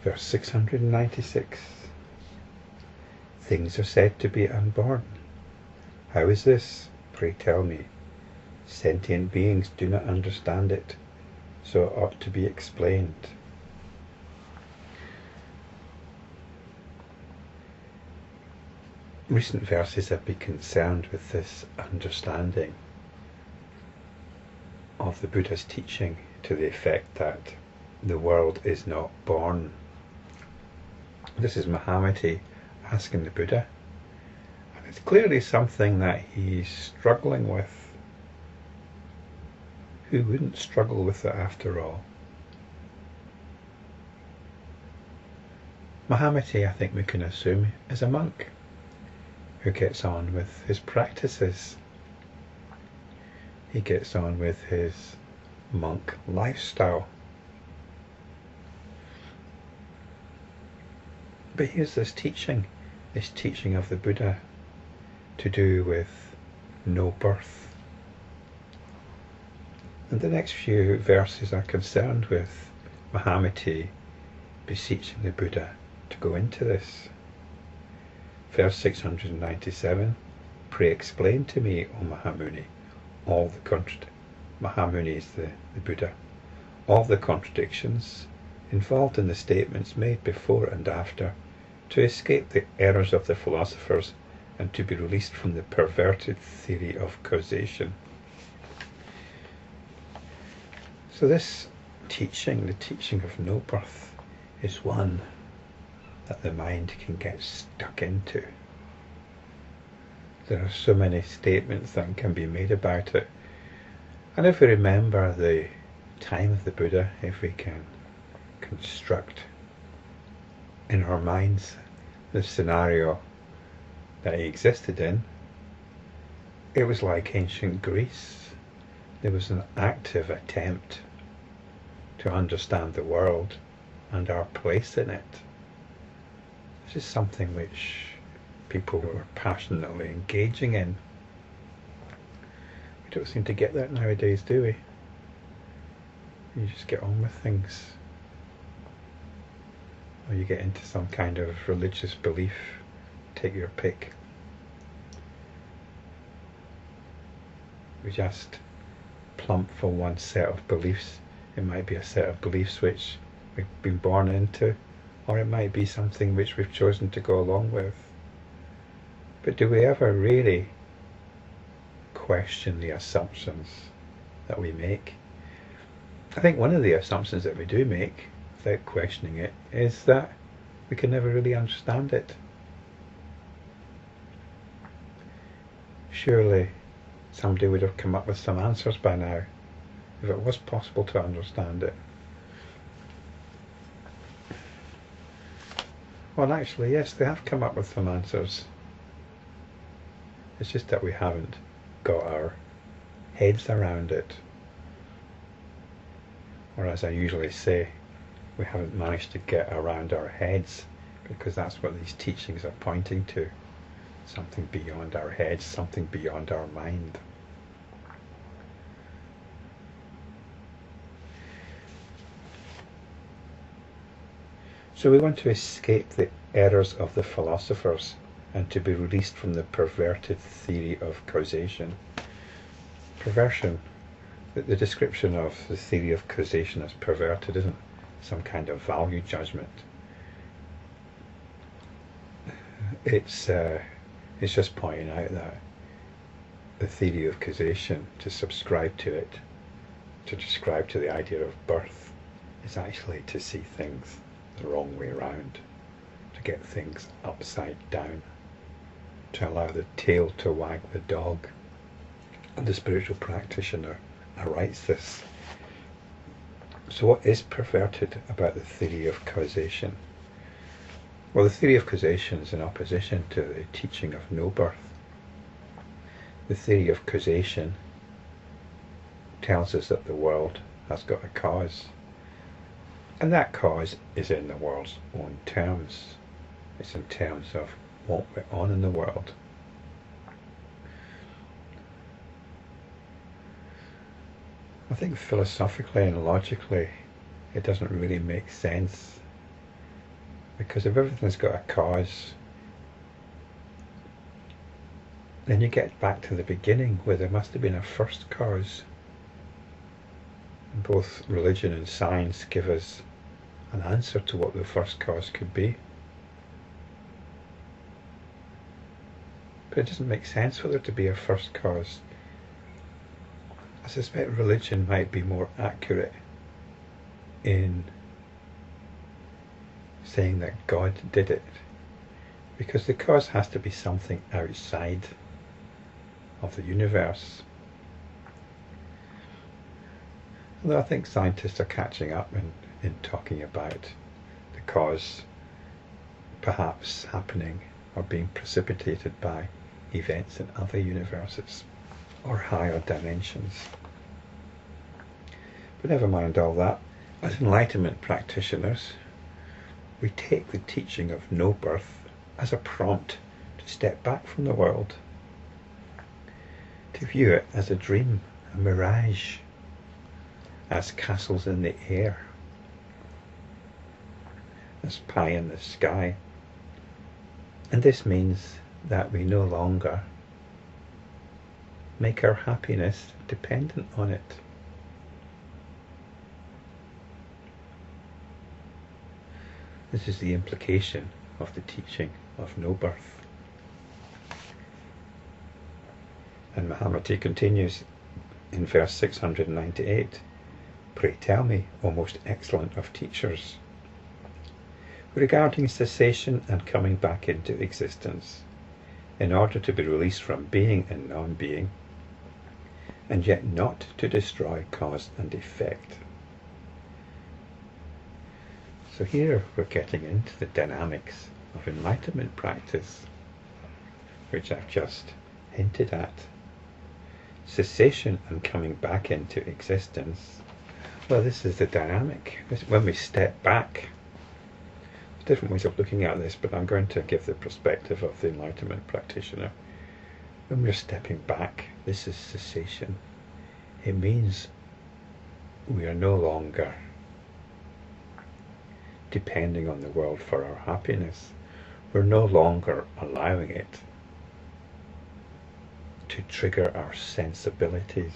Verse 696. Things are said to be unborn. How is this? Pray tell me. Sentient beings do not understand it, so it ought to be explained. Recent verses have been concerned with this understanding of the Buddha's teaching to the effect that the world is not born. This is Mahamuni asking the Buddha, and it's clearly something that he's struggling with. Who wouldn't struggle with it after all? Mahamuni, I think we can assume, is a monk who gets on with his practices. He gets on with his monk lifestyle. But here's this teaching of the Buddha to do with no birth. And the next few verses are concerned with Mahamuni beseeching the Buddha to go into this. Verse 697, pray explain to me, O Mahamuni, all the Mahamuni is the Buddha, all the contradictions involved in the statements made before and after, to escape the errors of the philosophers and to be released from the perverted theory of causation. So this teaching, the teaching of no birth, is one that the mind can get stuck into. There are so many statements that can be made about it. And if we remember the time of the Buddha, if we can construct in our minds the scenario that he existed in, it was like ancient Greece. There was an active attempt to understand the world and our place in it. This is something which people were passionately engaging in. We don't seem to get that nowadays, do we? You just get on with things. Or you get into some kind of religious belief, take your pick. We just plump for one set of beliefs. It might be a set of beliefs which we've been born into, or it might be something which we've chosen to go along with. But do we ever really question the assumptions that we make? I think one of the assumptions that we do make, without questioning it, is that we can never really understand it. Surely somebody would have come up with some answers by now, if it was possible to understand it. Well, actually, yes, they have come up with some answers. It's just that we haven't got our heads around it. Or as I usually say, we haven't managed to get around our heads, because that's what these teachings are pointing to. Something beyond our heads, something beyond our mind. So we want to escape the errors of the philosophers and to be released from the perverted theory of causation. Perversion, the description of the theory of causation as perverted isn't some kind of value judgment. It's just pointing out that the theory of causation, to subscribe to it, to describe to the idea of birth, is actually to see things the wrong way around, to get things upside down, to allow the tail to wag the dog. And the spiritual practitioner writes this. So what is perverted about the theory of causation? Well, the theory of causation is in opposition to the teaching of no birth. The theory of causation tells us that the world has got a cause. And that cause is in the world's own terms. It's in terms of what went on in the world. I think philosophically and logically it doesn't really make sense Because if everything's got a cause, then you get back to the beginning where there must have been a first cause. And both religion and science give us an answer to what the first cause could be. But it doesn't make sense for there to be a first cause. I suspect religion might be more accurate in saying that God did it, because the cause has to be something outside of the universe. Although I think scientists are catching up in talking about the cause perhaps happening or being precipitated by events in other universes or higher dimensions. But never mind all that. As Enlightenment practitioners, we take the teaching of no birth as a prompt to step back from the world, to view it as a dream, a mirage, as castles in the air, as pie in the sky. And this means that we no longer make our happiness dependent on it. This is the implication of the teaching of no birth. And Mahamuni continues in verse 698, "Pray tell me, O most excellent of teachers, regarding cessation and coming back into existence, in order to be released from being and non-being, and yet not to destroy cause and effect." So here we're getting into the dynamics of enlightenment practice, which I've just hinted at. Cessation and coming back into existence. Well, this is the dynamic. When we step back, there's different ways of looking at this, but I'm going to give the perspective of the enlightenment practitioner. When we're stepping back, this is cessation. It means we are no longer depending on the world for our happiness. We're no longer allowing it to trigger our sensibilities.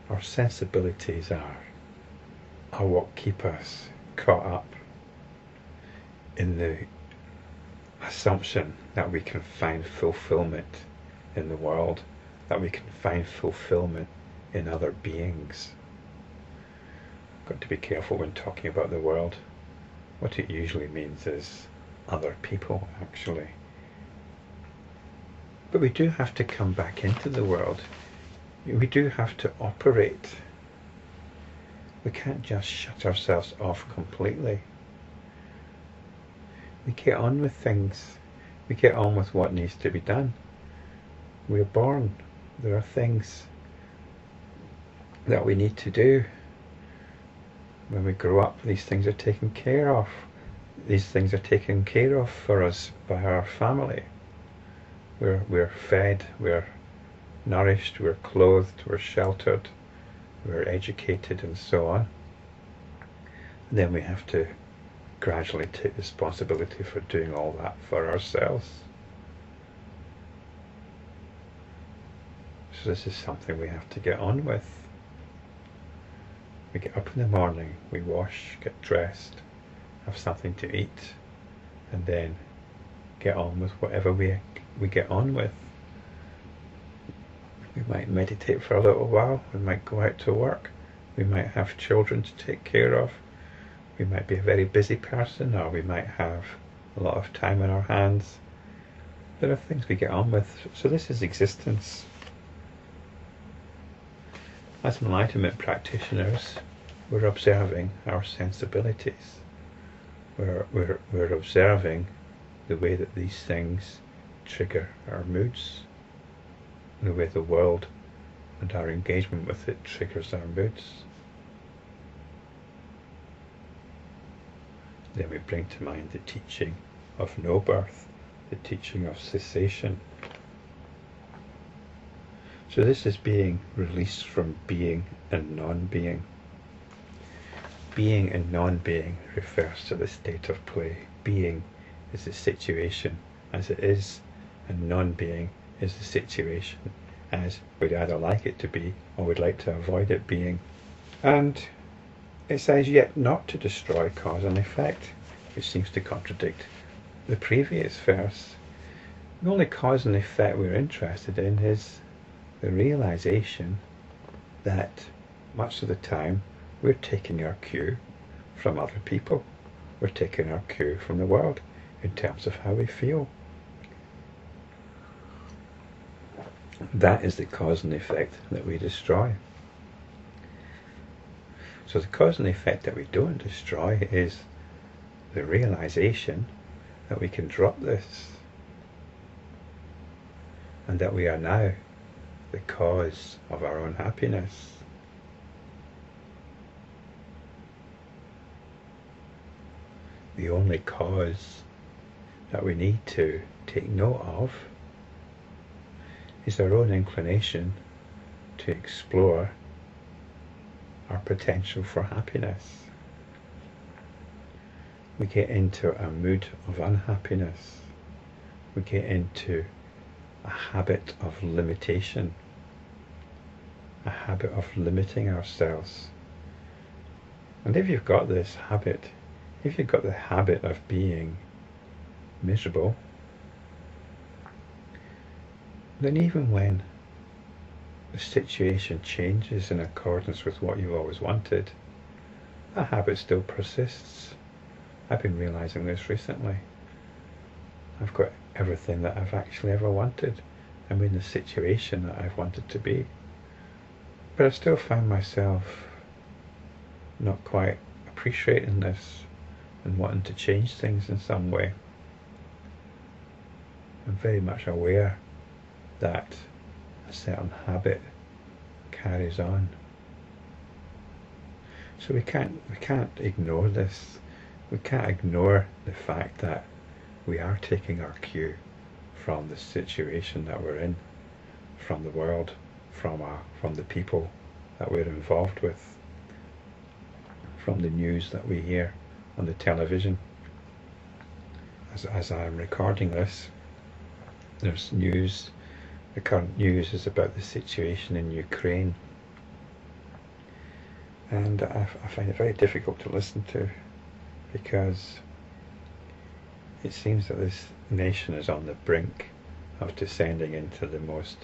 Our sensibilities are what keep us caught up in the assumption that we can find fulfillment in the world, that we can find fulfillment in other beings. I've got to be careful when talking about the world. What it usually means is other people, actually. But we do have to come back into the world. We do have to operate. We can't just shut ourselves off completely. We get on with things. We get on with what needs to be done. We're born. There are things that we need to do. When we grow up, these things are taken care of. These things are taken care of for us by our family. We're fed, we're nourished, we're clothed, we're sheltered, we're educated, and so on. And then we have to gradually take responsibility for doing all that for ourselves. So this is something we have to get on with. We get up in the morning, we wash, get dressed, have something to eat, and then get on with whatever we get on with. We might meditate for a little while, we might go out to work, we might have children to take care of, we might be a very busy person, or we might have a lot of time on our hands. There are things we get on with. So this is existence. As enlightenment practitioners, we're observing our sensibilities. We're observing the way that these things trigger our moods, the way the world and our engagement with it triggers our moods. Then we bring to mind the teaching of no birth, the teaching of cessation. So this is being released from being and non-being. Being and non-being refers to the state of play. Being is the situation as it is, and non-being is the situation as we'd either like it to be or we'd like to avoid it being. And it says yet not to destroy cause and effect, which seems to contradict the previous verse. The only cause and effect we're interested in is the realization that much of the time we're taking our cue from other people. We're taking our cue from the world in terms of how we feel. That is the cause and effect that we destroy. So the cause and effect that we don't destroy is the realization that we can drop this and that we are now the cause of our own happiness. The only cause that we need to take note of is our own inclination to explore our potential for happiness. We get into a mood of unhappiness. We get into a habit of limitation, a habit of limiting ourselves. And if you've got this habit, if you've got the habit of being miserable, then even when the situation changes in accordance with what you've always wanted, that habit still persists. I've been realizing this recently. I've got everything that I've actually ever wanted. I'm in the situation that I've wanted to be. But I still find myself not quite appreciating this and wanting to change things in some way. I'm very much aware that a certain habit carries on. So we can't ignore this. We can't ignore the fact that we are taking our cue from the situation that we're in, from the world, from the people that we're involved with, from the news that we hear on the television. As I'm recording this, there's news. The current news is about the situation in Ukraine, and I find it very difficult to listen to, because it seems that this nation is on the brink of descending into the most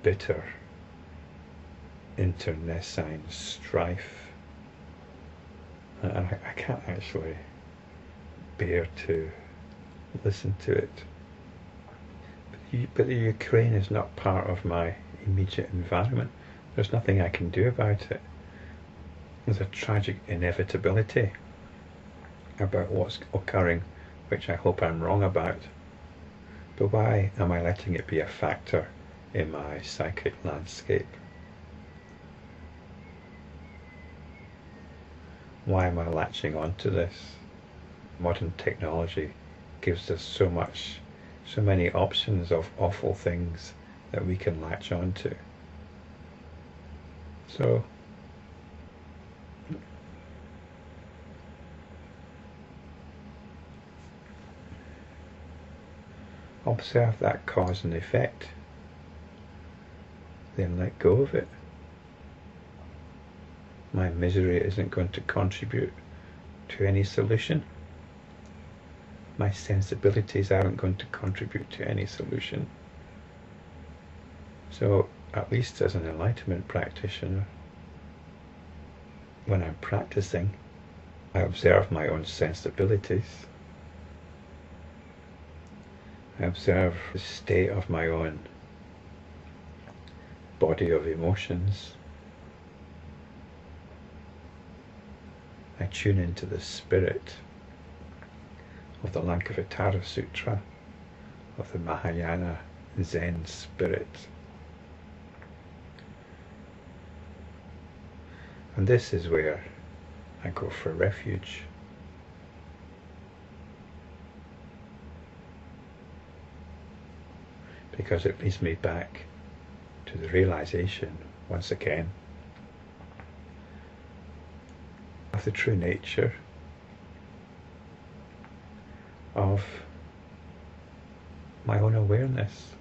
bitter internecine strife. And I can't actually bear to listen to it. But the Ukraine is not part of my immediate environment. There's nothing I can do about it. There's a tragic inevitability about what's occurring, which I hope I'm wrong about. But why am I letting it be a factor in my psychic landscape? Why am I latching onto this? Modern technology gives us so many options of awful things that we can latch onto. So observe that cause and effect, then let go of it. My misery isn't going to contribute to any solution. My sensibilities aren't going to contribute to any solution. So, at least as an enlightenment practitioner, when I'm practicing, I observe my own sensibilities. I observe the state of my own body of emotions. I tune into the spirit of the Lankavatara Sutra, of the Mahayana Zen spirit. And this is where I go for refuge. Because it leads me back to the realization, once again, of the true nature of my own awareness.